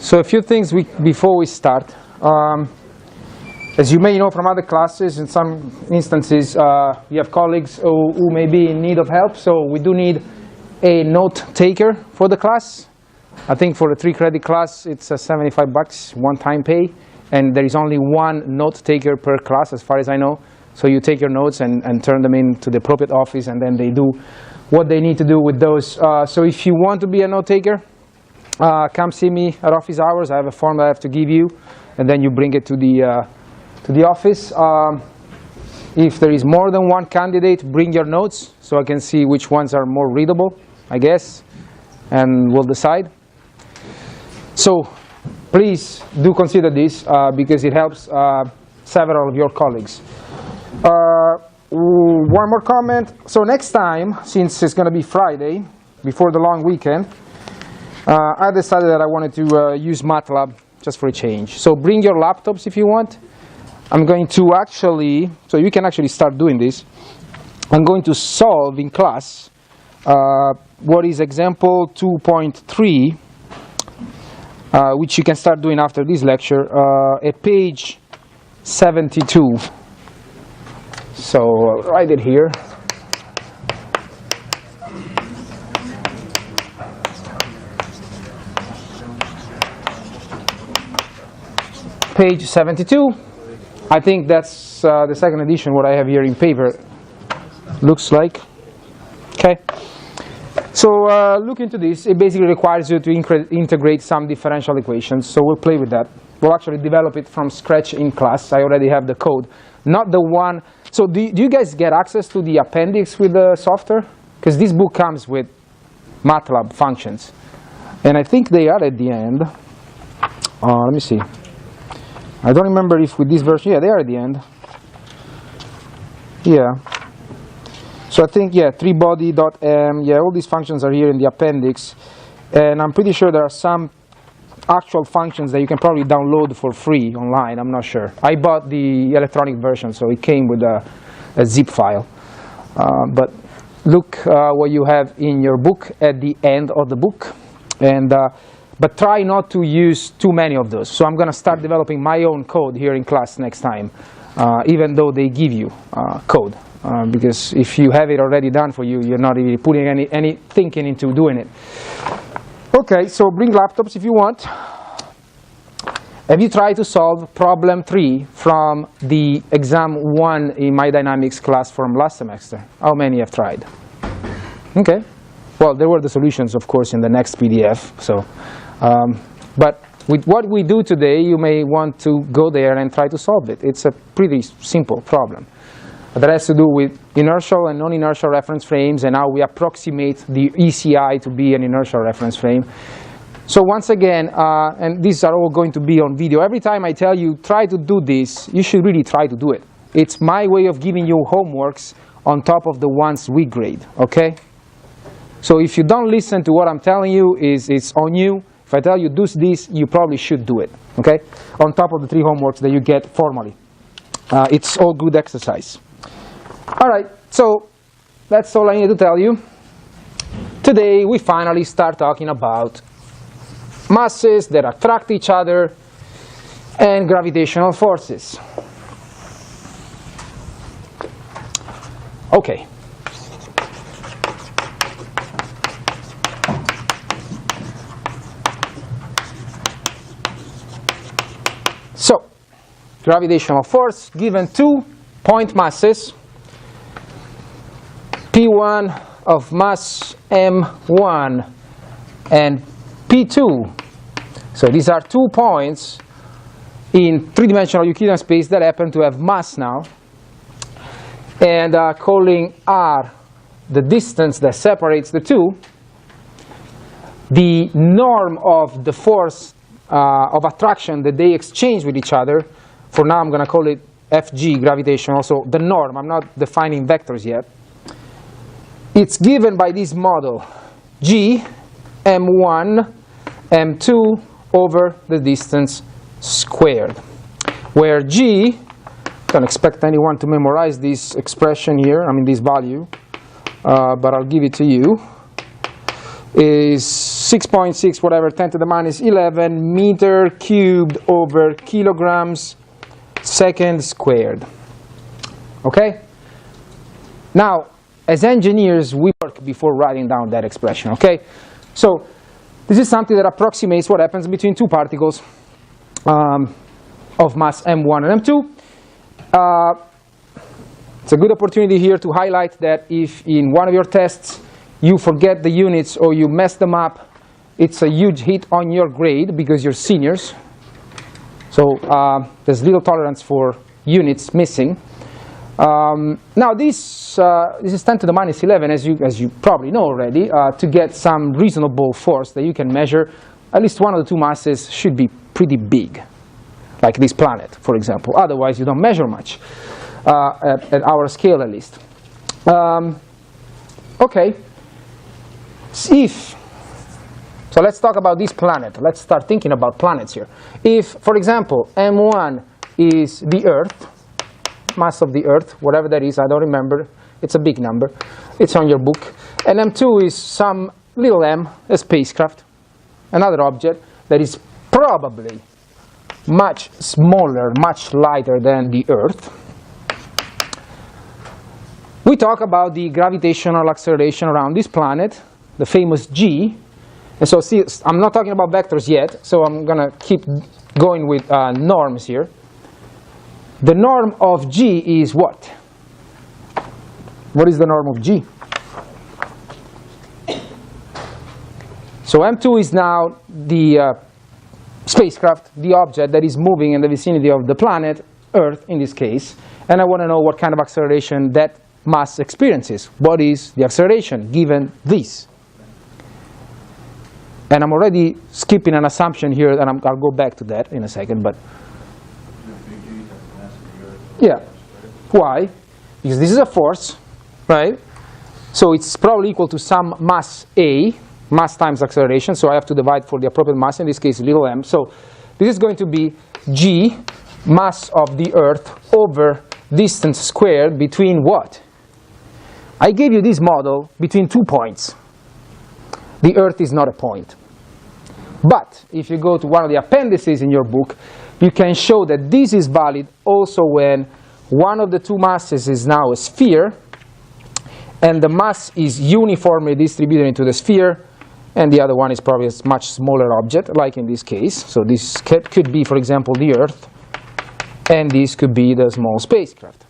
So a few things before we start. As you may know from other classes, in some instances, we have colleagues who may be in need of help. So we do need a note taker for the class. I think for a 3-credit class, it's $75 one-time pay. And there is only one note taker per class, as far as I know. So you take your notes and turn them in to the appropriate office, and then they do what they need to do with those. So if you want to be a note taker, come see me at office hours. I have a form that I have to give you, and then you bring it to the office. If there is more than one candidate, bring your notes so I can see which ones are more readable, I guess, and we'll decide. So please do consider this because it helps several of your colleagues. One more comment. So next time, since it's going to be Friday, before the long weekend, I decided that I wanted to use MATLAB just for a change. So bring your laptops if you want. I'm going to actually, so you can actually start doing this. I'm going to solve in class what is example 2.3, which you can start doing after this lecture, at page 72. So I'll write it here. Page 72. I think that's the second edition, what I have here in paper. Looks like. Okay. So look into this. It basically requires you to integrate some differential equations. So we'll play with that. We'll actually develop it from scratch in class. I already have the code. Not the one. So do you guys get access to the appendix with the software? Because this book comes with MATLAB functions. And I think they are at the end. Let me see. I don't remember if with this version, yeah, they are at the end. Yeah. So I think, yeah, 3body.m, yeah, all these functions are here in the appendix. And I'm pretty sure there are some actual functions that you can probably download for free online, I'm not sure. I bought the electronic version, so it came with a zip file. But look what you have in your book at the end of the book. And but try not to use too many of those. So I'm going to start developing my own code here in class next time, even though they give you code. Because if you have it already done for you, you're not really putting any thinking into doing it. Okay, so bring laptops if you want. Have you tried to solve problem 3 from the exam 1 in my dynamics class from last semester? How many have tried? Okay. Well, there were the solutions, of course, in the next PDF. So, but with what we do today, you may want to go there and try to solve it. It's a pretty simple problem that has to do with inertial and non-inertial reference frames and how we approximate the ECI to be an inertial reference frame. So once again, and these are all going to be on video. Every time I tell you, try to do this, you should really try to do it. It's my way of giving you homeworks on top of the ones we grade, okay? So if you don't listen to what I'm telling you, it's on you. If I tell you do this, you probably should do it, okay? On top of the 3 homeworks that you get formally. It's all good exercise. All right, so that's all I need to tell you. Today, we finally start talking about masses that attract each other and gravitational forces. Okay. So, gravitational force given 2 point masses, P1 of mass M1 and P2. So these are 2 points in 3-dimensional Euclidean space that happen to have mass now. And calling R the distance that separates the 2, the norm of the force of attraction that they exchange with each other, for now I'm going to call it Fg, gravitational, so the norm, I'm not defining vectors yet. It's given by this model, G, M1, M2 over the distance squared, where G, don't expect anyone to memorize this expression here, I mean this value, but I'll give it to you. is 6.6 whatever 10 to the minus 11 meter cubed over kilograms second squared. Okay? Now, as engineers, we work before writing down that expression. Okay? So, this is something that approximates what happens between two particles of mass m1 and m2. It's a good opportunity here to highlight that if in one of your tests you forget the units or you mess them up, it's a huge hit on your grade because you're seniors. So there's little tolerance for units missing. Now this is 10 to the minus 11, as you probably know already. To get some reasonable force that you can measure, at least one of the two masses should be pretty big, like this planet, for example. Otherwise, you don't measure much, at our scale at least. Okay. So let's talk about this planet. Let's start thinking about planets here. If, for example, m1 is the Earth, mass of the Earth, whatever that is, I don't remember. It's a big number. It's on your book. And m2 is some little m, a spacecraft, another object that is probably much smaller, much lighter than the Earth. We talk about the gravitational acceleration around this planet, the famous g. And so see, I'm not talking about vectors yet, so I'm going to keep going with norms here. The norm of g is what? What is the norm of g? So m2 is now the spacecraft, the object that is moving in the vicinity of the planet, Earth in this case, and I want to know what kind of acceleration that mass experiences. What is the acceleration given this? And I'm already skipping an assumption here, and I'll go back to that in a second. But yeah, why? Because this is a force, right? So it's probably equal to some mass A, mass times acceleration. So I have to divide for the appropriate mass, in this case, little m. So this is going to be g, mass of the Earth, over distance squared between what? I gave you this model between 2 points. The Earth is not a point. But if you go to one of the appendices in your book, you can show that this is valid also when one of the two masses is now a sphere, and the mass is uniformly distributed into the sphere, and the other one is probably a much smaller object, like in this case. So this could be, for example, the Earth, and this could be the small spacecraft.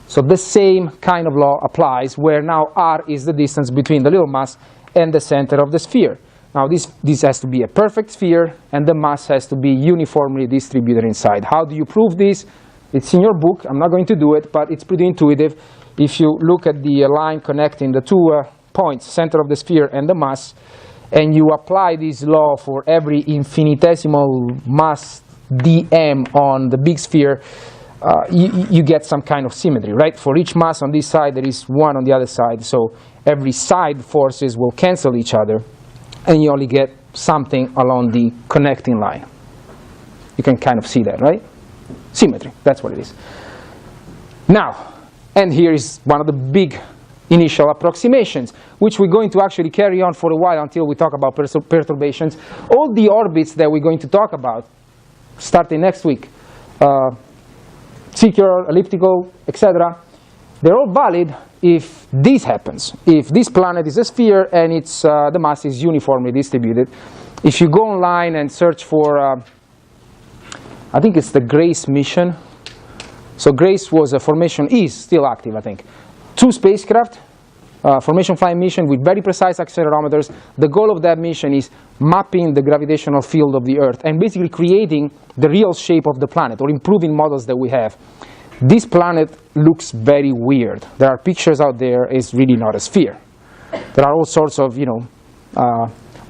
So the same kind of law applies, where now r is the distance between the little mass and the center of the sphere. Now this has to be a perfect sphere, and the mass has to be uniformly distributed inside. How do you prove this? It's in your book. I'm not going to do it, but it's pretty intuitive. If you look at the line connecting the two points, center of the sphere and the mass, and you apply this law for every infinitesimal mass dm on the big sphere, you get some kind of symmetry, right? For each mass on this side, there is one on the other side. So every side forces will cancel each other, and you only get something along the connecting line. You can kind of see that, right? Symmetry, that's what it is. Now, and here is one of the big initial approximations, which we're going to actually carry on for a while until we talk about perturbations. All the orbits that we're going to talk about, starting next week, circular, elliptical, etc., they're all valid if this happens. If this planet is a sphere and it's, the mass is uniformly distributed. If you go online and search for, I think it's the GRACE mission. So GRACE was a formation, is still active, I think. 2 spacecraft, formation flying mission with very precise accelerometers. The goal of that mission is mapping the gravitational field of the Earth and basically creating the real shape of the planet, or improving models that we have. This planet looks very weird. There are pictures out there. It's really not a sphere. There are all sorts of,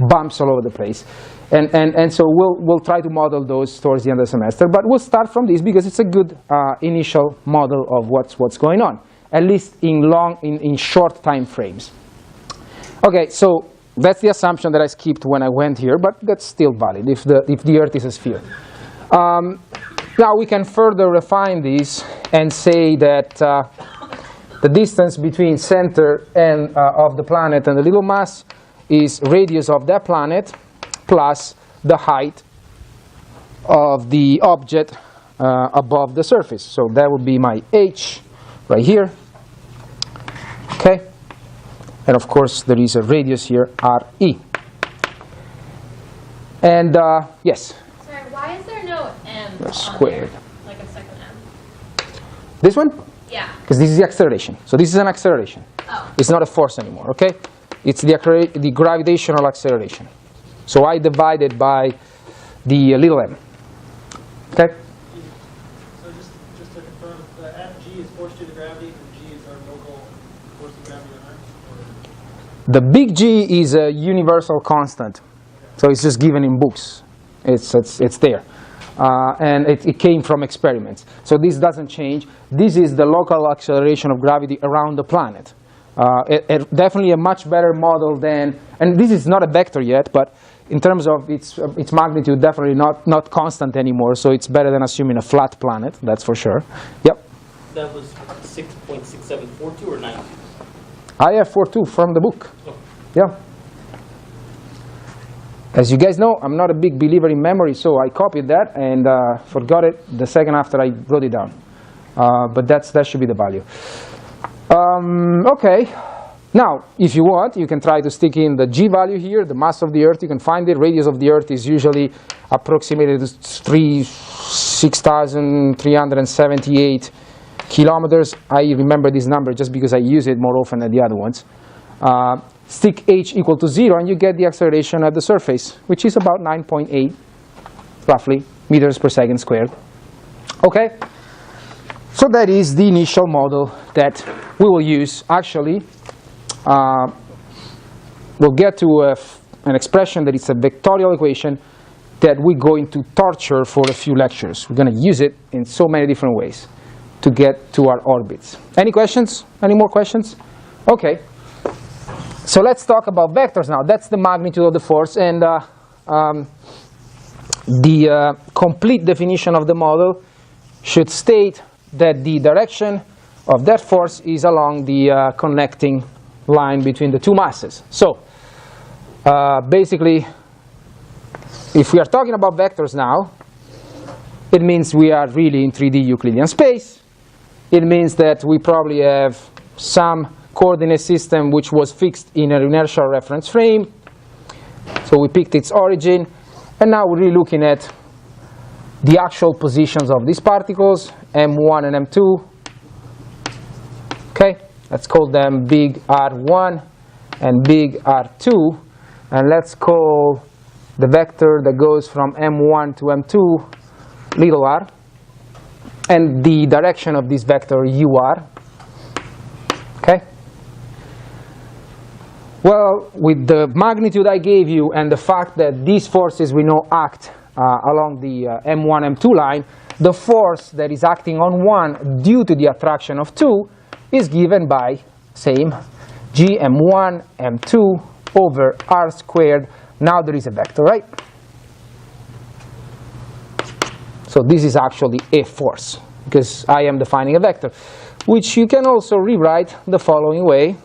bumps all over the place. And so we'll try to model those towards the end of the semester. But we'll start from this because it's a good initial model of what's going on, at least in short time frames. Okay, so that's the assumption that I skipped when I went here, but that's still valid if the Earth is a sphere. Now we can further refine this and say that the distance between center and of the planet and the little mass is radius of that planet plus the height of the object above the surface. So that would be my h right here. Okay? And of course there is a radius here, re. And yes? Sorry, why is there no m squared? Like a second m? This one? Yeah. Because this is the acceleration. So this is an acceleration. Oh. It's not a force anymore, okay? It's the gravitational acceleration. So I divided by the little m. Okay? So just to confirm, the Fg is force due to gravity, and g is our local force of gravity on Earth? The big G is a universal constant. So it's just given in books. It's there. And it came from experiments. So this doesn't change. This is the local acceleration of gravity around the planet. Definitely a much better model than, and this is not a vector yet, but in terms of its magnitude, definitely not constant anymore. So it's better than assuming a flat planet, that's for sure. Yep. That was 6.6742 or 9? I have 4.2 from the book. Oh. Yeah. As you guys know, I'm not a big believer in memory, so I copied that and forgot it the second after I wrote it down. But that should be the value. Okay. Now, if you want, you can try to stick in the G value here, the mass of the Earth. You can find it. Radius of the Earth is usually approximated to 6,378 kilometers. I remember this number just because I use it more often than the other ones. Stick h equal to 0, and you get the acceleration at the surface, which is about 9.8, roughly, meters per second squared. Okay? So that is the initial model that we will use. Actually, we'll get to an expression that is a vectorial equation that we're going to torture for a few lectures. We're going to use it in so many different ways to get to our orbits. Any questions? Any more questions? Okay. So let's talk about vectors now. That's the magnitude of the force, and the complete definition of the model should state that the direction of that force is along the connecting line between the two masses. So basically, if we are talking about vectors now, it means we are really in 3D Euclidean space. It means that we probably have some coordinate system which was fixed in an inertial reference frame. So we picked its origin, and now we're really looking at the actual positions of these particles, M1 and M2. Okay, let's call them big R1 and big R2, and let's call the vector that goes from M1 to M2 little r, and the direction of this vector UR. Okay. Well, with the magnitude I gave you and the fact that these forces we know act along the M1, M2 line, the force that is acting on 1 due to the attraction of 2 is given by same G M1, M2 over R squared. Now there is a vector, right? So this is actually a force, because I am defining a vector, which you can also rewrite the following way.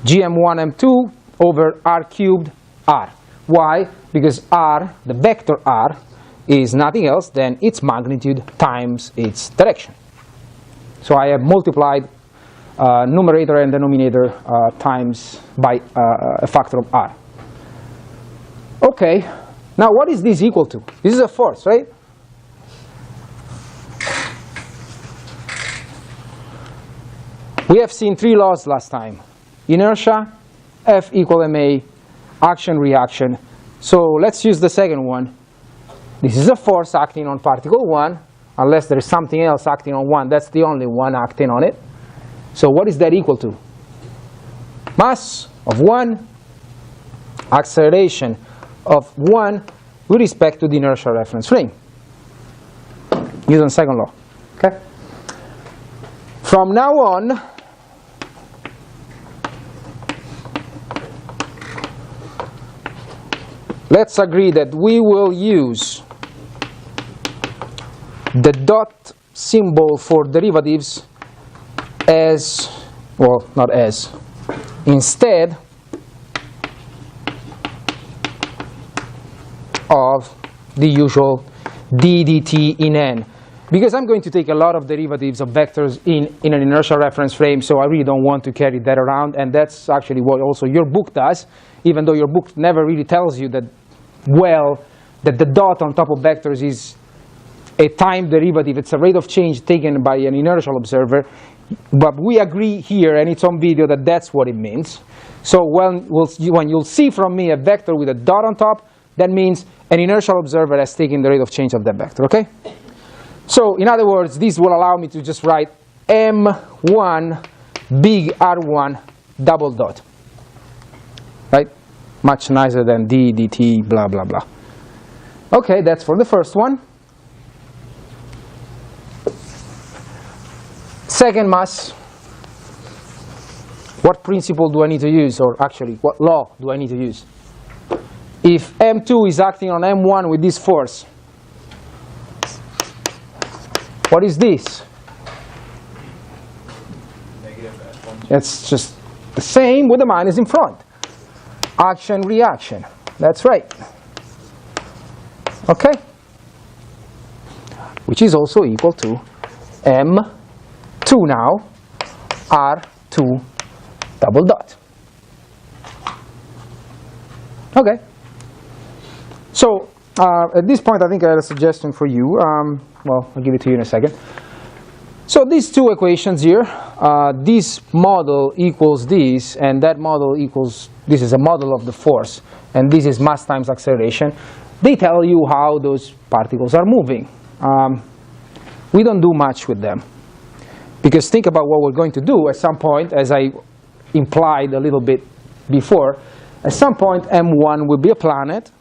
Gm1 m2 over r cubed r. Why? Because r, the vector r, is nothing else than its magnitude times its direction. So I have multiplied numerator and denominator times by a factor of r. Okay, now what is this equal to? This is a force, right? We have seen 3 laws last time. Inertia, F equal ma, action, reaction. So let's use the second one. This is a force acting on particle 1, unless there is something else acting on 1. That's the only one acting on it. So what is that equal to? Mass of 1, acceleration of 1 with respect to the inertial reference frame. Newton's second law. Okay? From now on, let's agree that we will use the dot symbol for derivatives as well, not as, instead of the usual d dt in n. Because I'm going to take a lot of derivatives of vectors in an inertial reference frame, so I really don't want to carry that around, and that's actually what also your book does, even though your book never really tells you that, well, that the dot on top of vectors is a time derivative. It's a rate of change taken by an inertial observer. But we agree here, and it's on video, that that's what it means. So when you'll see from me a vector with a dot on top, that means an inertial observer has taken the rate of change of that vector, okay? So in other words, this will allow me to just write M1 big R1 double dot, right? Much nicer than d dt blah, blah, blah. Okay, that's for the first one. Second mass, what principle do I need to use, or actually, what law do I need to use? If M2 is acting on M1 with this force, what is this? It's just the same with the minus in front. Action, reaction. That's right. Okay? Which is also equal to M2 now, R2 double dot. Okay. So at this point, I think I had a suggestion for you. Well, I'll give it to you in a second. So these two equations here, this model equals this, and that model equals, this is a model of the force, and this is mass times acceleration. They tell you how those particles are moving. We don't do much with them. Because think about what we're going to do at some point, as I implied a little bit before. At some point, M1 will be a planet,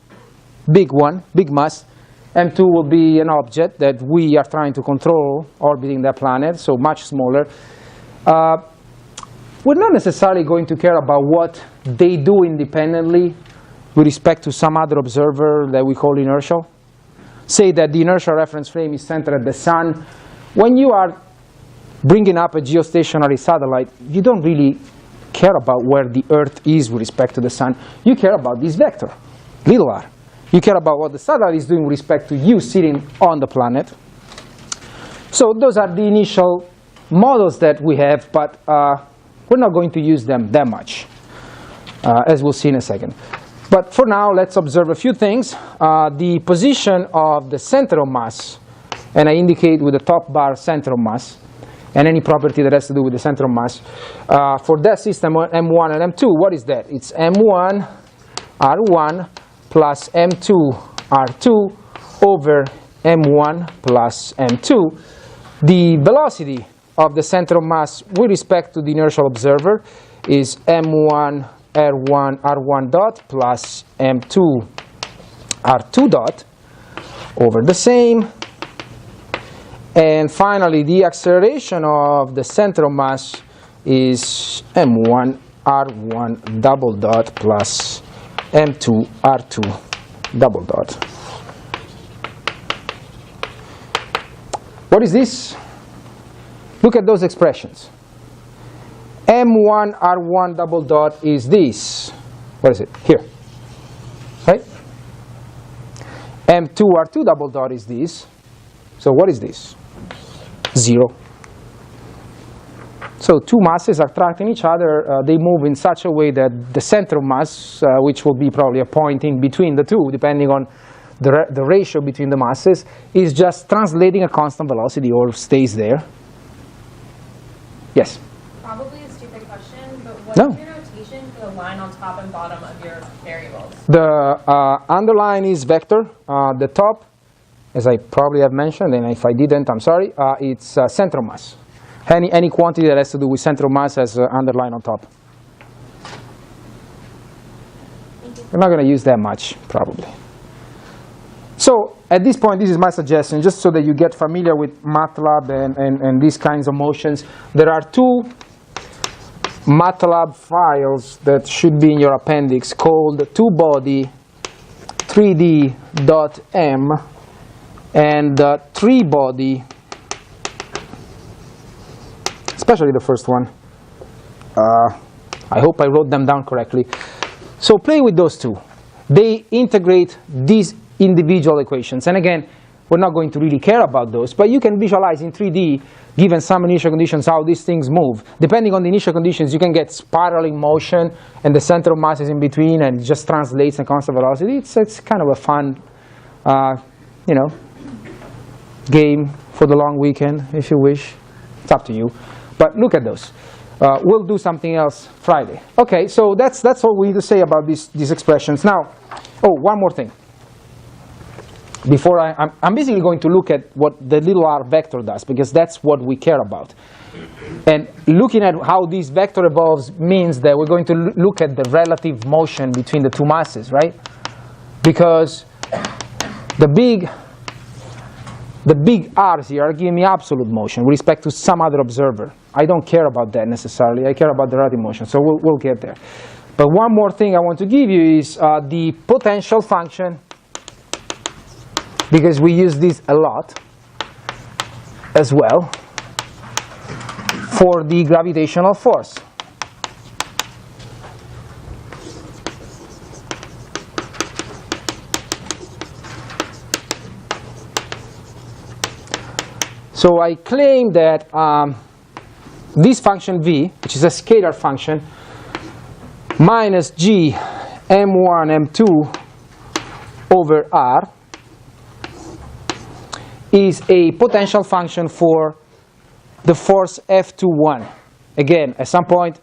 big one, big mass. M2 will be an object that we are trying to control orbiting that planet, so much smaller. We're not necessarily going to care about what they do independently with respect to some other observer that we call inertial. Say that the inertial reference frame is centered at the sun. When you are bringing up a geostationary satellite, you don't really care about where the Earth is with respect to the sun. You care about this vector, little r. You care about what the satellite is doing with respect to you sitting on the planet. So those are the initial models that we have, but we're not going to use them that much, as we'll see in a second. But for now, let's observe a few things. The position of the center of mass, and I indicate with the top bar center of mass, and any property that has to do with the center of mass. For that system, M1 and M2, what is that? It's M1 R1 plus M2 R2 over M1 plus M2. The velocity of the center of mass with respect to the inertial observer is M1 R1 dot plus M2 R2 dot over the same. And finally, the acceleration of the center of mass is M1 R1 double dot plus M2 R2 double dot. What is this? Look at those expressions. M1 R1 double dot is this. What is it? Here. Right? M2 R2 double dot is this. So what is this? 0. So two masses are attracting each other. They move in such a way that the center of mass, which will be probably a point in between the two, depending on the ratio between the masses, is just translating a constant velocity or stays there. Yes? Probably a stupid question, but what's No. your notation for the line on top and bottom of your variables? The underline is vector. The top, as I probably have mentioned, and if I didn't, I'm sorry, it's center of mass. Any quantity that has to do with center of mass has underline on top. We're not going to use that much, probably. So at this point, this is my suggestion, just so that you get familiar with MATLAB and these kinds of motions. There are two MATLAB files that should be in your appendix called 2body 3d.m and 3body, especially the first one, I hope I wrote them down correctly. So play with those two. They integrate these individual equations. And again, we're not going to really care about those, but you can visualize in 3D, given some initial conditions, how these things move. Depending on the initial conditions, you can get spiraling motion, and the center of mass is in between, and it just translates in constant velocity. It's kind of a fun, game for the long weekend, if you wish. It's up to you. But look at those. We'll do something else Friday. Okay, so that's all we need to say about these expressions. Now, one more thing. Before I'm basically going to look at what the little r vector does, because that's what we care about. And looking at how this vector evolves means that we're going to look at the relative motion between the two masses, right? Because the big r's here are giving me absolute motion with respect to some other observer. I don't care about that necessarily. I care about the relative motion, so we'll get there. But one more thing I want to give you is the potential function, because we use this a lot as well for the gravitational force. So I claim that this function v, which is a scalar function, minus g m1 m2 over r, is a potential function for the force F21. Again, at some point,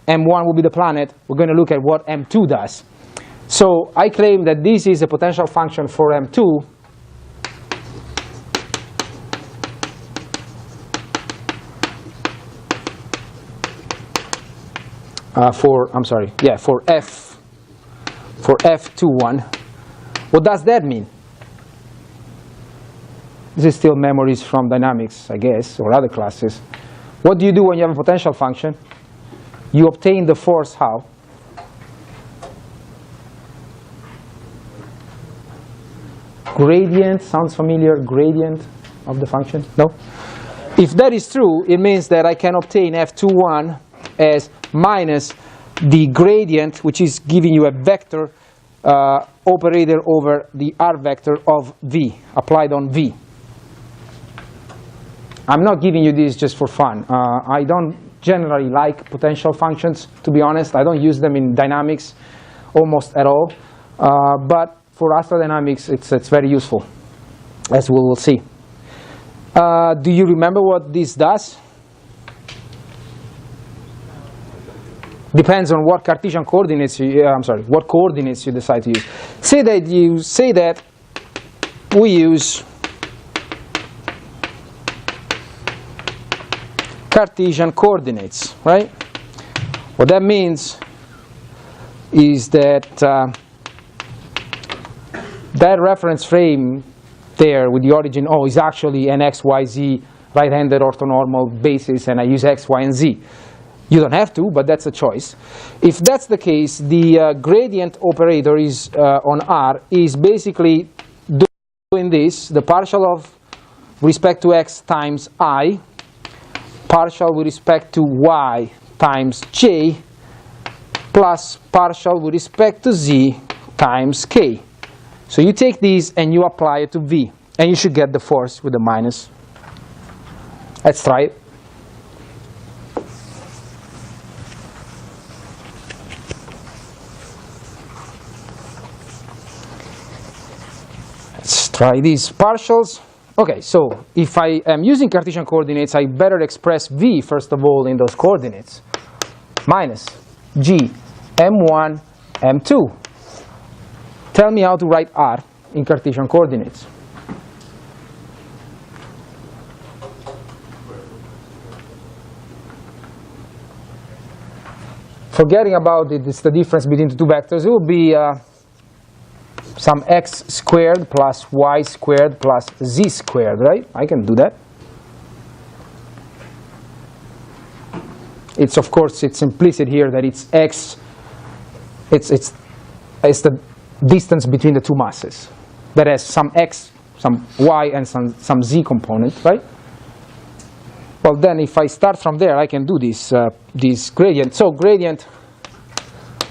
m1 will be the planet. We're going to look at what m2 does. So I claim that this is a potential function for m2 for F21. What does that mean? This is still memories from dynamics, I guess, or other classes. What do you do when you have a potential function? You obtain the force how? Gradient, sounds familiar, gradient of the function? No? If that is true, it means that I can obtain F21 as minus the gradient, which is giving you a vector operator over the r vector of v, applied on v. I'm not giving you this just for fun. I don't generally like potential functions, to be honest. I don't use them in dynamics almost at all. But for astrodynamics, it's very useful, as we will see. Do you remember what this does? Depends on what Cartesian coordinates what coordinates you decide to use. Say that we use Cartesian coordinates, right? What that means is that that reference frame there with the origin O is actually an x, y, z right-handed orthonormal basis, and I use x, y, and z. You don't have to, but that's a choice. If that's the case, the gradient operator is on R is basically doing this, the partial of respect to x times I, partial with respect to y times j, plus partial with respect to z times k. So you take these and you apply it to v, and you should get the force with a minus. Let's try it. Let's try these partials. Okay, so if I am using Cartesian coordinates, I better express v, first of all, in those coordinates. Minus g m1 m2. Tell me how to write r in Cartesian coordinates. Forgetting about it, it's the difference between the two vectors. It will be some x squared plus y squared plus z squared, right? I can do that. It's, of course, it's implicit here that it's x, it's the distance between the two masses that has some x, some y, and some z component, right? Well, then if I start from there, I can do this, this gradient. So gradient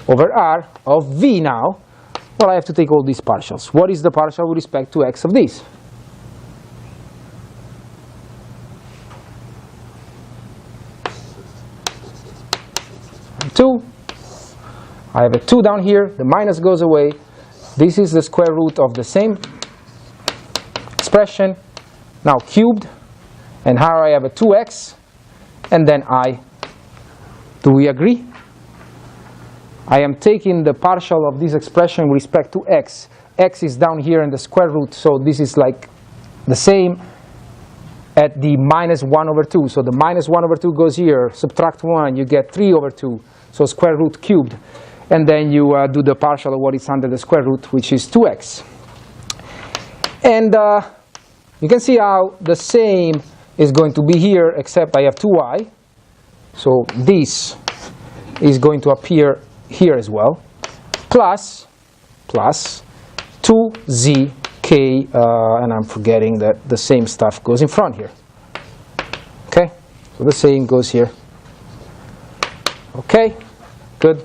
over R of V now, well, I have to take all these partials. What is the partial with respect to x of this? Two. I have a 2 down here. The minus goes away. This is the square root of the same expression, now cubed. And here I have a 2x, and then I. Do we agree? I am taking the partial of this expression with respect to x. X is down here in the square root, so this is like the same at the minus 1 over 2. So the minus 1 over 2 goes here, subtract 1, you get 3 over 2. So square root cubed. And then you do the partial of what is under the square root, which is 2x. And you can see how the same is going to be here, except I have 2y. So this is going to appear here as well, plus 2zk, and I'm forgetting that the same stuff goes in front here. Okay, so the same goes here. Okay, good.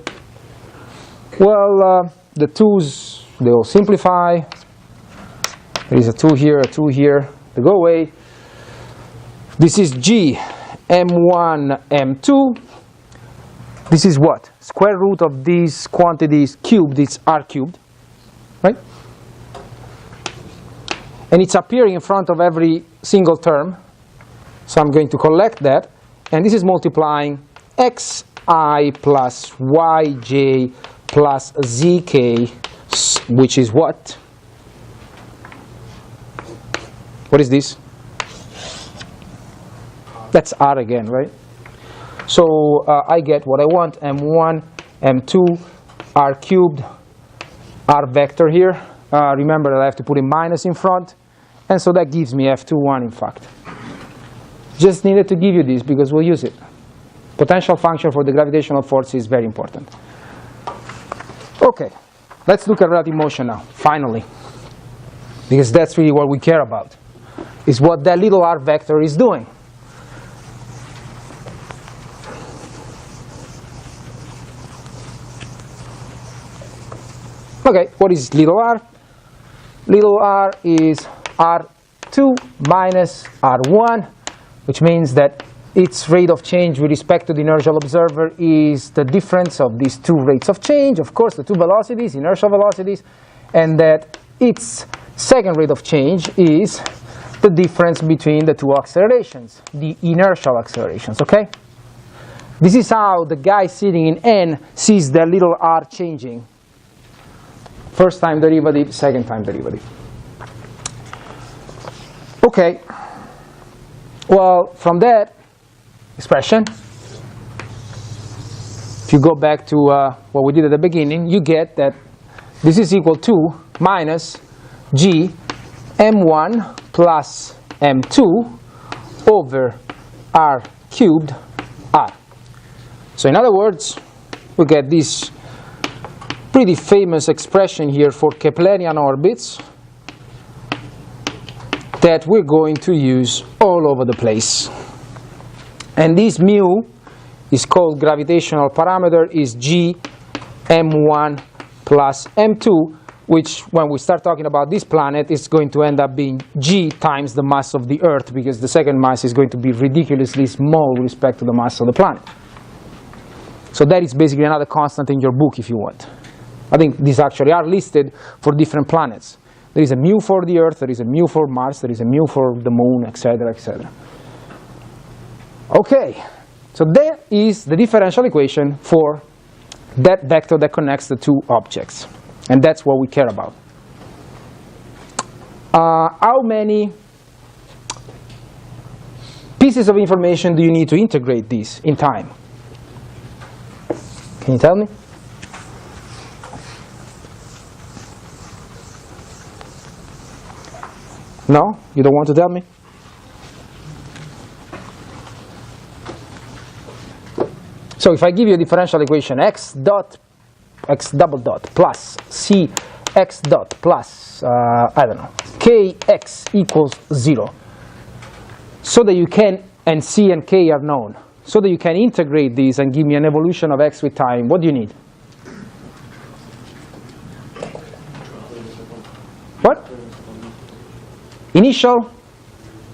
Well, the 2's, they will simplify. There is a 2 here, a 2 here. They go away. This is g, m1, m2. This is what? Square root of these quantities cubed, it's r cubed, right? And it's appearing in front of every single term. So I'm going to collect that. And this is multiplying xi plus yj plus zk, which is what? What is this? That's r again, right? So I get what I want, m1, m2, r cubed, r vector here. Remember that I have to put a minus in front. And so that gives me f21, in fact. Just needed to give you this because we'll use it. Potential function for the gravitational force is very important. Okay, let's look at relative motion now, finally. Because that's really what we care about, is what that little r vector is doing. Okay, what is little r? Little r is r2 minus r1, which means that its rate of change with respect to the inertial observer is the difference of these two rates of change, of course, the two velocities, inertial velocities, and that its second rate of change is the difference between the two accelerations, the inertial accelerations, okay? This is how the guy sitting in n sees the little r changing. First time derivative, second time derivative. Okay. Well, from that expression, if you go back to what we did at the beginning, you get that this is equal to minus g m1 plus m2 over r cubed r. So in other words, we get this pretty famous expression here for Keplerian orbits that we're going to use all over the place. And this mu is called gravitational parameter, is g m1 plus m2, which when we start talking about this planet is going to end up being g times the mass of the Earth, because the second mass is going to be ridiculously small with respect to the mass of the planet. So that is basically another constant in your book if you want. I think these actually are listed for different planets. There is a mu for the Earth, there is a mu for Mars, there is a mu for the Moon, etc., etc. Okay, so that is the differential equation for that vector that connects the two objects. And that's what we care about. How many pieces of information do you need to integrate these in time? Can you tell me? No? You don't want to tell me? So if I give you a differential equation x double dot plus c x dot plus, I don't know, kx equals 0, so that you can and c and k are known, so that you can integrate these and give me an evolution of x with time, what do you need? What? Initial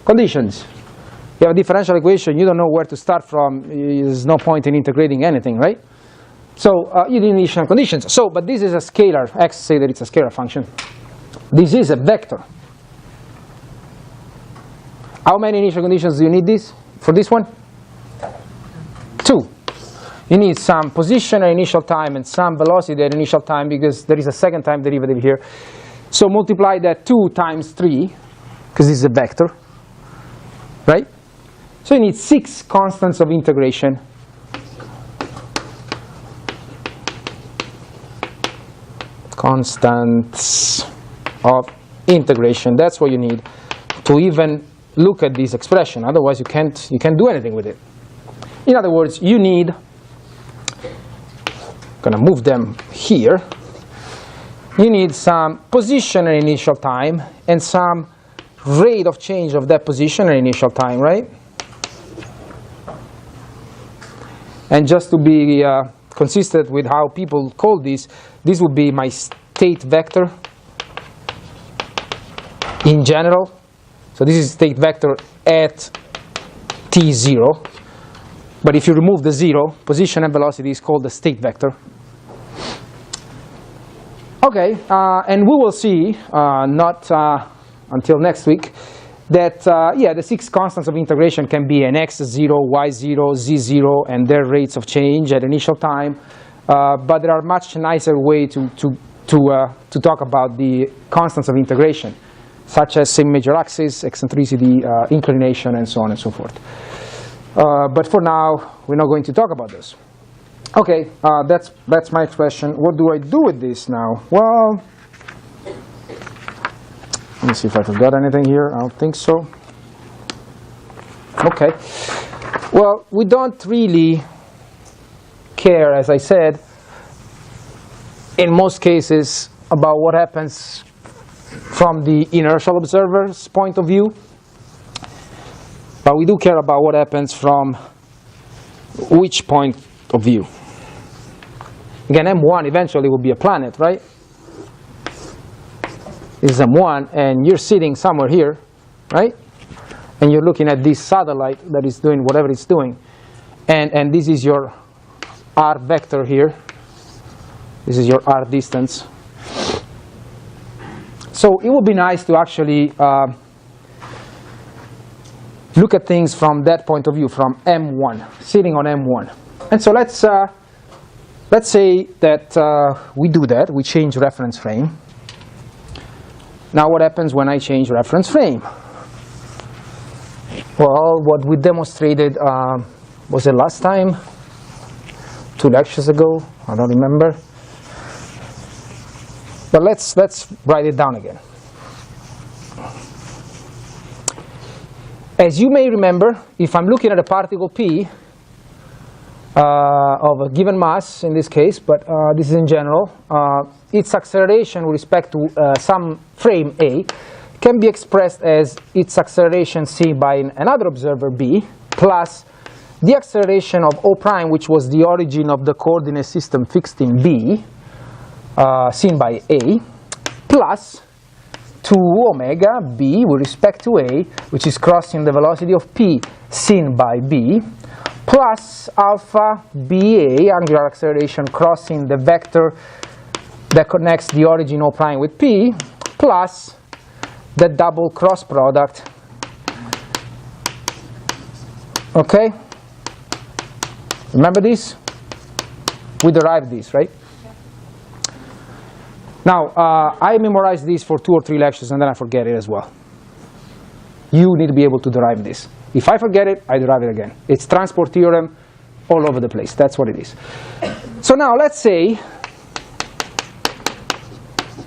conditions. You have a differential equation, you don't know where to start from, there's no point in integrating anything, right? So you need initial conditions. So, but this is a scalar, x, say that it's a scalar function. This is a vector. How many initial conditions do you need for this one? 2. You need some position at initial time and some velocity at initial time, because there is a second time derivative here. So multiply that 2 times 3, because this is a vector, right? So you need 6 constants of integration. Constants of integration, that's what you need to even look at this expression. Otherwise you can't do anything with it. In other words, you need, I'm going to move them here, you need some position at initial time and some rate of change of that position at initial time, right? And just to be consistent with how people call this would be my state vector in general. So this is state vector at t0. But if you remove the 0, position and velocity is called the state vector. Okay, and we will see, not until next week, that yeah, the 6 constants of integration can be an x0, y0, z0, and their rates of change at initial time. But there are much nicer way to talk about the constants of integration, such as same major axis, eccentricity, inclination, and so on and so forth. But for now, we're not going to talk about this. Okay, that's my expression. What do I do with this now? Well, let me see if I forgot anything here. I don't think so. Okay. Well, we don't really care, as I said, in most cases, about what happens from the inertial observer's point of view. But we do care about what happens from which point of view. Again, M1 eventually will be a planet, right? This is M1, and you're sitting somewhere here, right? And you're looking at this satellite that is doing whatever it's doing. And this is your r vector here. This is your r distance. So it would be nice to actually look at things from that point of view, from M1, sitting on M1. And so let's say that we do that. We change reference frame. Now what happens when I change reference frame? Well, what we demonstrated, was it last time? 2 lectures ago? I don't remember. But let's write it down again. As you may remember, if I'm looking at a particle P of a given mass in this case, but this is in general, its acceleration with respect to some frame A can be expressed as its acceleration c by another observer B plus the acceleration of O prime, which was the origin of the coordinate system fixed in B, seen by A, plus 2 omega B with respect to A, which is crossing the velocity of P seen by B, plus alpha BA, angular acceleration crossing the vector that connects the origin O prime with P, plus the double cross product. Okay? Remember this? We derived this, right? Now, I memorized this for 2 or 3 lectures and then I forget it as well. You need to be able to derive this. If I forget it, I derive it again. It's transport theorem all over the place. That's what it is. So now let's say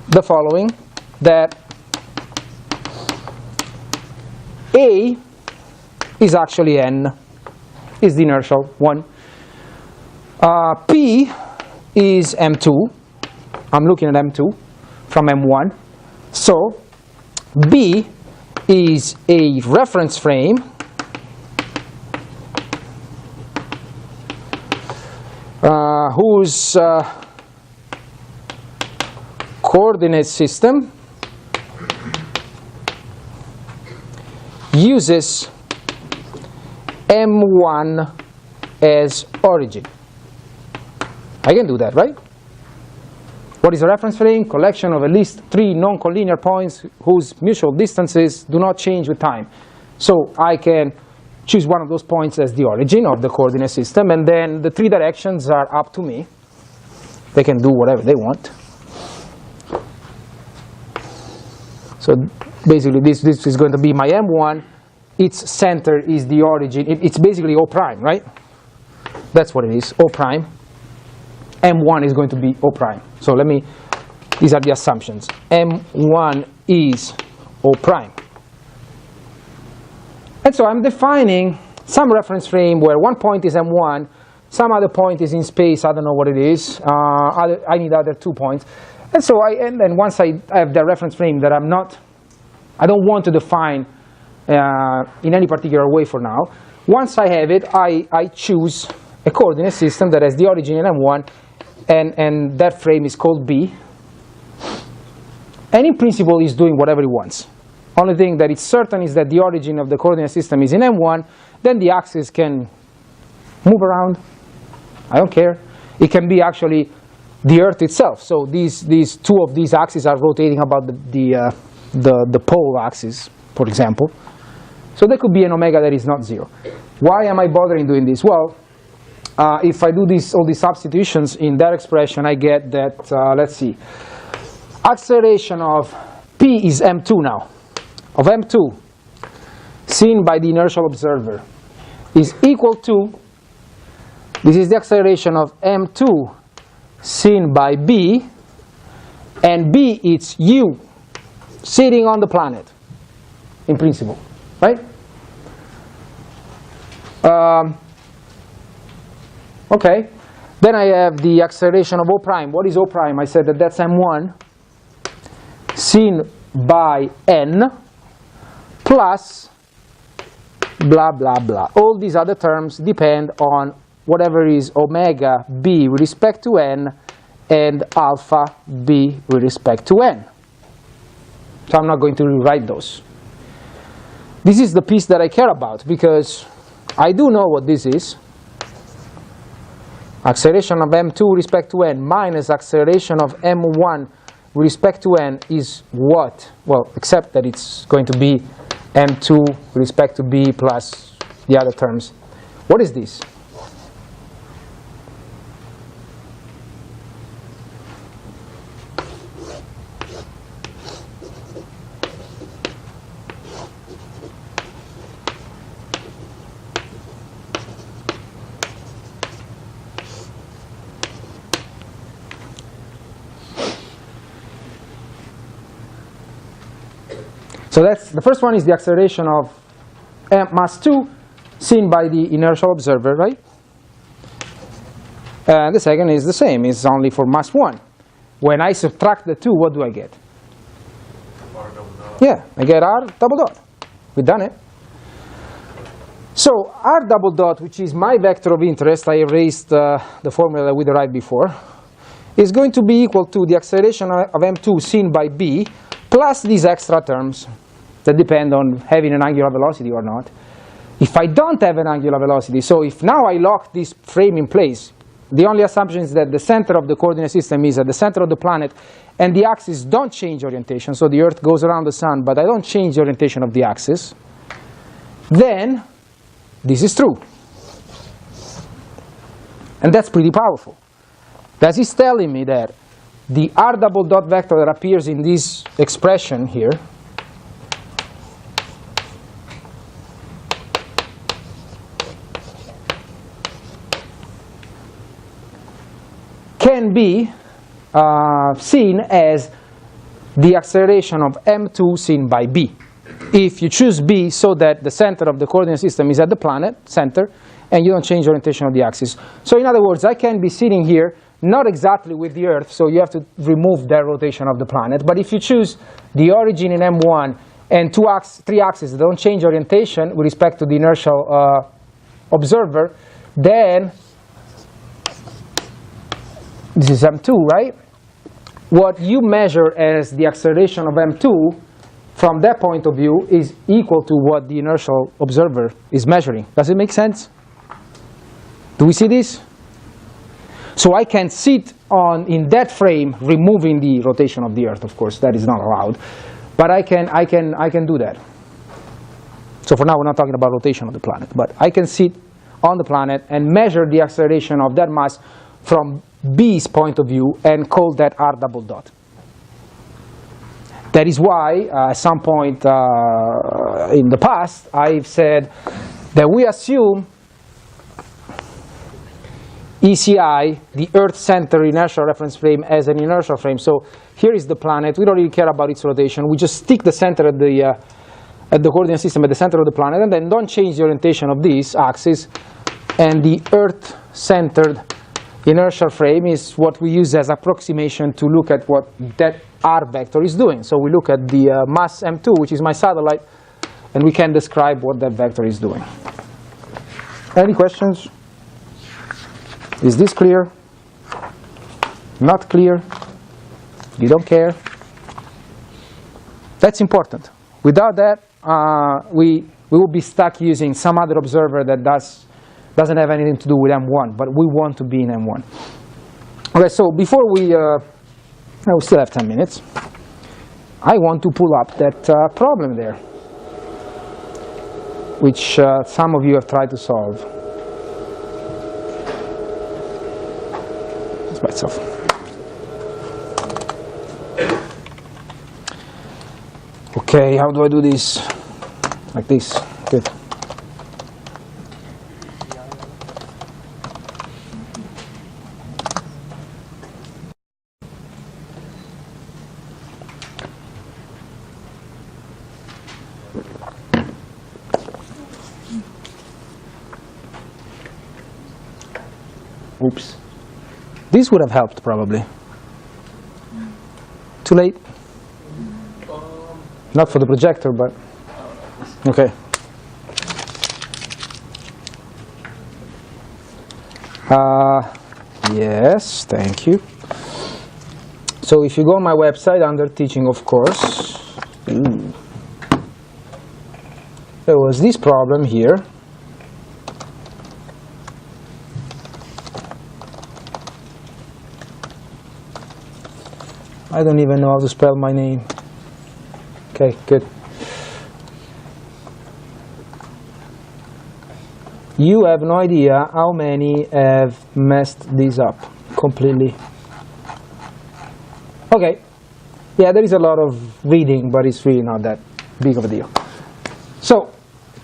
the following, that A is actually n, is the inertial one. P is M2. I'm looking at M2 from M1. So B is a reference frame whose coordinate system uses M1 as origin. I can do that, right? What is a reference frame? Collection of at least 3 non-collinear points whose mutual distances do not change with time. So I can choose one of those points as the origin of the coordinate system, and then the 3 directions are up to me. They can do whatever they want. So basically this is going to be my M1. Its center is the origin. It's basically O prime, right? That's what it is, O prime. M1 is going to be O prime. So these are the assumptions. M1 is O prime. And so I'm defining some reference frame where one point is M1, some other point is in space, I don't know what it is. I need other 2 points. And so then once I have the reference frame that I don't want to define in any particular way for now. Once I have it, I choose a coordinate system that has the origin in M1, and that frame is called B. And in principle, it's doing whatever it wants. Only thing that it's certain is that the origin of the coordinate system is in M1, then the axis can move around. I don't care. It can be actually the Earth itself. So these 2 of these axes are rotating about the pole axis, for example. So there could be an omega that is not 0. Why am I bothering doing this? Well, if I do all these substitutions in that expression, I get that, let's see, acceleration of P is M2 now, of M2, seen by the inertial observer, is equal to, this is the acceleration of M2 seen by B, and B, it's U sitting on the planet, in principle, right? Okay, then I have the acceleration of O prime. What is O prime? I said that that's M1 seen by N plus blah, blah, blah. All these other terms depend on whatever is omega B with respect to N and alpha B with respect to N. So I'm not going to rewrite those. This is the piece that I care about because I do know what this is. Acceleration of M2 with respect to N minus acceleration of M1 with respect to N is what? Well, except that it's going to be M2 with respect to B plus the other terms. What is this? So that's the first one is the acceleration of mass 2 seen by the inertial observer, right? The second is the same, it's only for mass 1. When I subtract the 2, what do I get? R double dot. Yeah, I get R double dot. We've done it. So R double dot, which is my vector of interest, I erased the formula that we derived before, is going to be equal to the acceleration of M2 seen by B plus these extra terms that depend on having an angular velocity or not. If I don't have an angular velocity, so if now I lock this frame in place, the only assumption is that the center of the coordinate system is at the center of the planet and the axes don't change orientation, so the Earth goes around the sun, but I don't change the orientation of the axis, then this is true. And that's pretty powerful. That is telling me that the R double dot vector that appears in this expression here can be seen as the acceleration of M2 seen by B. If you choose B so that the center of the coordinate system is at the planet center and you don't change orientation of the axis. So in other words, I can be sitting here not exactly with the Earth, so you have to remove that rotation of the planet. But if you choose the origin in M1 and 3 axes that don't change orientation with respect to the inertial observer, then This is m2, right? What you measure as the acceleration of m2 from that point of view is equal to what the inertial observer is measuring. Does it make sense? Do we see this? So I can sit in that frame, removing the rotation of the Earth. Of course, that is not allowed, but I can do that. So for now, we're not talking about rotation of the planet, but I can sit on the planet and measure the acceleration of that mass from B's point of view and call that r double dot. That is why, at some point in the past, I've said that we assume ECI, the Earth-centered inertial reference frame, as an inertial frame. So here is the planet. We don't really care about its rotation. We just stick the center at the coordinate system at the center of the planet, and then don't change the orientation of this axis. And the Earth-centered inertial frame is what we use as approximation to look at what that r vector is doing. So we look at the mass m2, which is my satellite, and we can describe what that vector is doing. Any questions? Is this clear? Not clear? You don't care? That's important. Without that, we will be stuck using some other observer that doesn't have anything to do with M1, but we want to be in M1. Okay, so before we still have 10 minutes, I want to pull up that problem there, which some of you have tried to solve. It's by itself. Okay, how do I do this? Like this. Good. Oops. This would have helped, probably. Too late? Not for the projector, but... Okay. Yes, thank you. So if you go on my website under teaching, of course, there was this problem here. I don't even know how to spell my name. Okay, good. You have no idea how many have messed this up completely. Okay. Yeah, there is a lot of reading, but it's really not that big of a deal. So,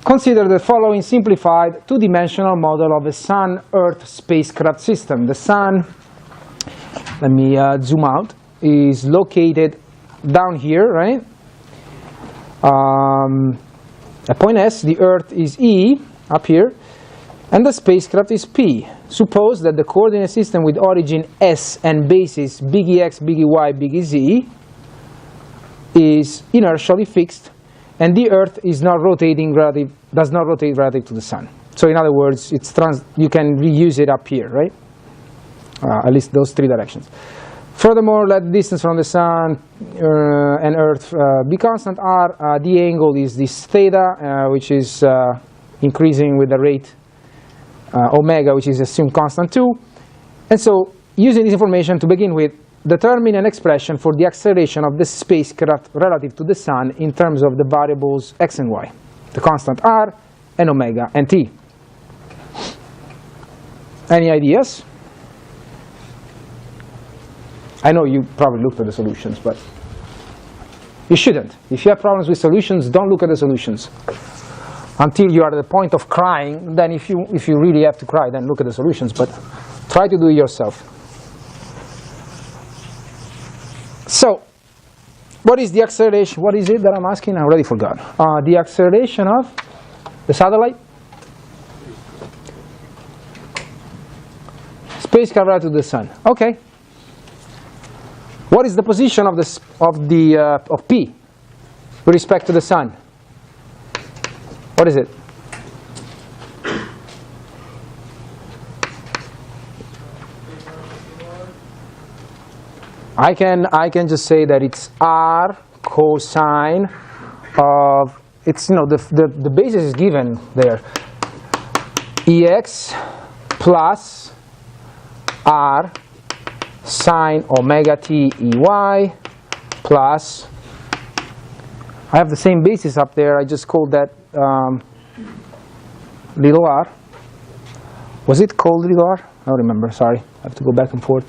consider the following simplified two-dimensional model of a Sun-Earth spacecraft system. The Sun, let me zoom out, is located down here, right? At point S, the Earth is E, up here, and the spacecraft is P. Suppose that the coordinate system with origin S and bases big Ex, big Y, big Z is inertially fixed, and the Earth is not rotating relative, does not rotate relative to the Sun. So in other words, you can reuse it up here, right? At least those three directions. Furthermore, let the distance from the Sun and Earth be constant r. The angle is this theta, which is increasing with the rate omega, which is assumed constant too. And so, using this information to begin with, determine an expression for the acceleration of the spacecraft relative to the Sun in terms of the variables x and y, the constant r and omega and t. Any ideas? I know you probably looked at the solutions, but you shouldn't. If you have problems with solutions, don't look at the solutions until you are at the point of crying. Then if you really have to cry, then look at the solutions, but try to do it yourself. So, what is the acceleration? What is it that I'm asking? I already forgot. The acceleration of the satellite? Spacecraft relative to the Sun. Okay. What is the position of P with respect to the Sun? What is it? I can just say that it's r cosine of, it's, you know, the basis is given there, Ex plus r sine omega t Ey plus, I have the same basis up there, I just called that little r. Was it called little r? I don't remember, sorry. I have to go back and forth.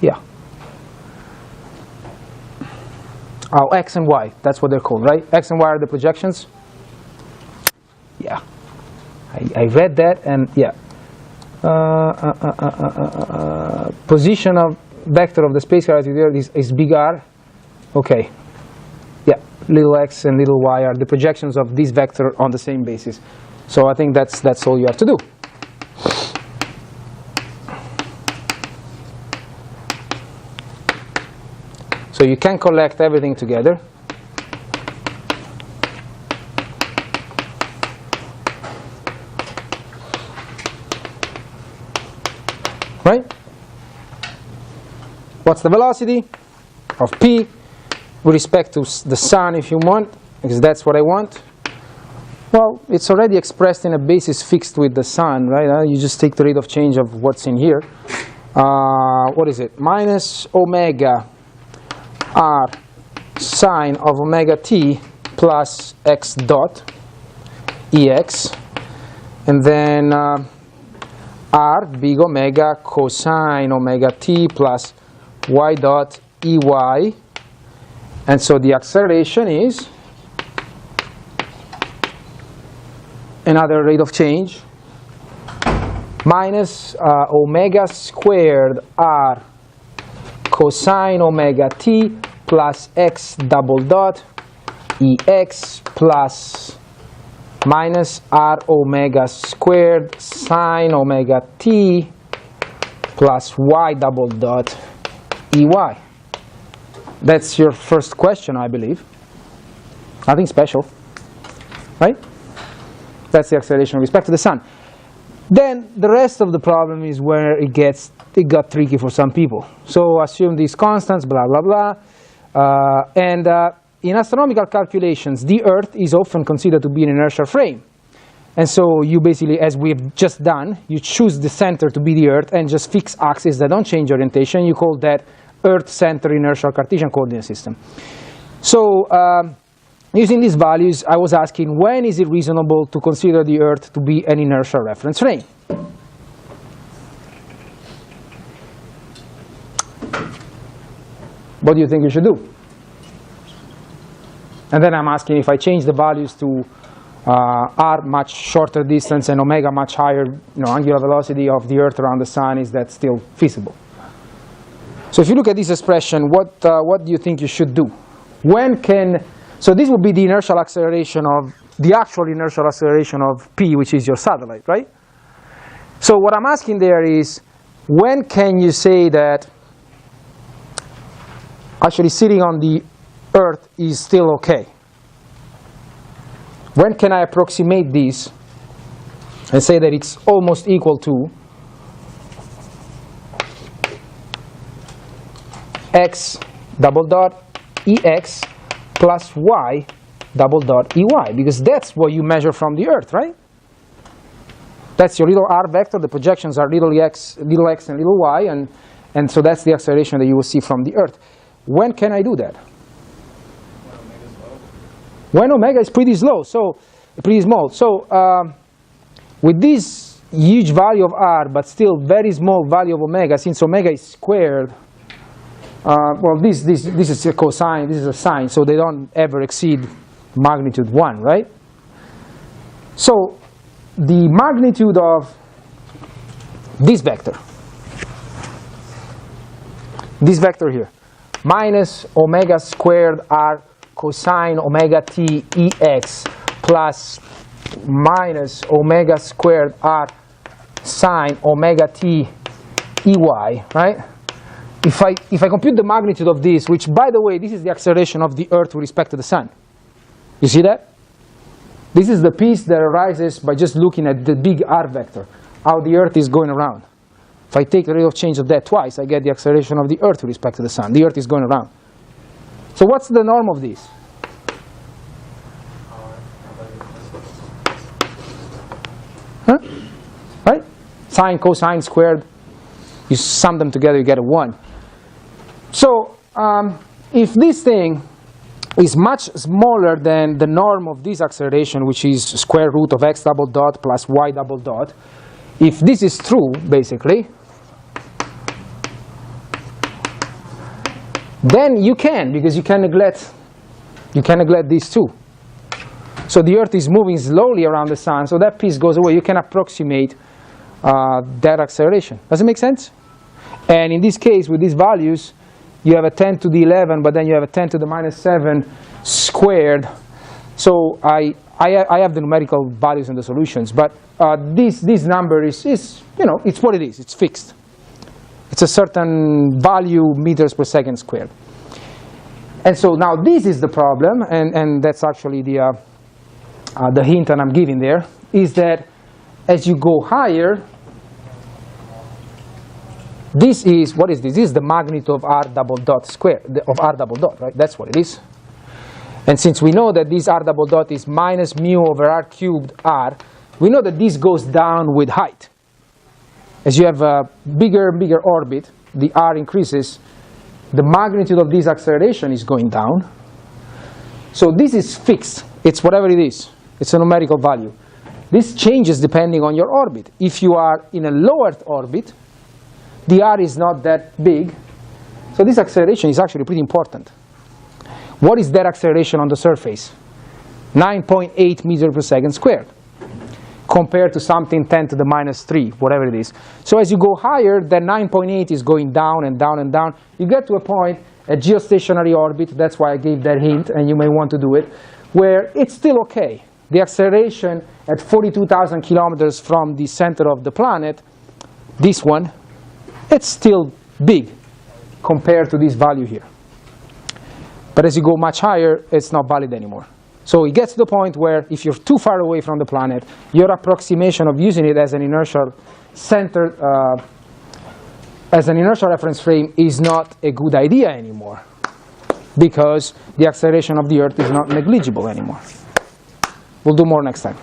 Yeah. Oh, x and y, that's what they're called, right? X and y are the projections? Yeah. I read that, and yeah. Position of vector of the space character is big R. Okay. Yeah, little x and little y are the projections of this vector on the same basis. So I think that's all you have to do. So you can collect everything together. Right? What's the velocity of p with respect to the sun, if you want, because that's what I want? Well, it's already expressed in a basis fixed with the sun, right? You just take the rate of change of what's in here. What is it? Minus omega r sine of omega t plus x dot Ex, and then r big omega cosine omega t plus y dot Ey, and so the acceleration is another rate of change minus omega squared r cosine omega t plus x double dot Ex plus minus r omega squared sine omega t plus y double dot Ey. That's your first question, I believe. Nothing special, right? That's the acceleration with respect to the sun. Then the rest of the problem is where it got tricky for some people. So assume these constants, blah, blah, blah. In astronomical calculations, the Earth is often considered to be an inertial frame. And so you basically, as we've just done, you choose the center to be the Earth and just fix axes that don't change orientation. You call that Earth-center inertial Cartesian coordinate system. So using these values, I was asking, when is it reasonable to consider the Earth to be an inertial reference frame? What do you think you should do? And then I'm asking if I change the values to r much shorter distance and omega much higher, angular velocity of the Earth around the sun, is that still feasible? So if you look at this expression, what do you think you should do? So this would be the inertial acceleration of, the actual inertial acceleration of P, which is your satellite, right? So what I'm asking there is, when can you say that actually sitting on the Earth is still okay? When can I approximate this and say that it's almost equal to x double dot Ex plus y double dot Ey? Because that's what you measure from the Earth, right? That's your little r vector. The projections are little x and little y, and so that's the acceleration that you will see from the Earth. When can I do that? When omega is pretty small. So with this huge value of r, but still very small value of omega, since omega is squared, well, this is a cosine, this is a sine, so they don't ever exceed magnitude 1, right? So the magnitude of this vector here, minus omega squared r cosine omega t Ex plus minus omega squared r sine omega t Ey, right? If I compute the magnitude of this, which, by the way, this is the acceleration of the Earth with respect to the sun. You see that? This is the piece that arises by just looking at the big r vector. how the Earth is going around. If I take the rate of change of that twice, I get the acceleration of the Earth with respect to the Sun. The Earth is going around. So what's the norm of this? Huh? Right? Sine, cosine squared. You sum them together, you get a 1. So if this thing is much smaller than the norm of this acceleration, which is square root of x double dot plus y double dot, if this is true, basically, then you can, because you can neglect these two. So the Earth is moving slowly around the Sun, so that piece goes away. You can approximate that acceleration. Does it make sense? And in this case, with these values, you have a 10 to the 11, but then you have a 10 to the minus 7 squared. So I have the numerical values in the solutions, but this number is, you know, it's what it is. It's fixed. It's a certain value meters per second squared. And so now this is the problem, and that's actually the hint that I'm giving there, is that as you go higher, this is, what is this? This is the magnitude of r double dot square, of r double dot, right? That's what it is. And since we know that this r double dot is minus mu over r cubed r, we know that this goes down with height. As you have a bigger and bigger orbit, the r increases, the magnitude of this acceleration is going down. So this is fixed. It's whatever it is. It's a numerical value. This changes depending on your orbit. If you are in a low Earth orbit, the r is not that big. So this acceleration is actually pretty important. What is that acceleration on the surface? 9.8 meters per second squared, compared to something 10 to the minus 3, whatever it is. So as you go higher, that 9.8 is going down and down and down. You get to a point, a geostationary orbit, that's why I gave that hint, and you may want to do it, where it's still okay. The acceleration at 42,000 kilometers from the center of the planet, this one, it's still big compared to this value here. But as you go much higher, it's not valid anymore. So it gets to the point where if you're too far away from the planet, your approximation of using it as an inertial center, as an inertial reference frame is not a good idea anymore, because the acceleration of the Earth is not negligible anymore. We'll do more next time.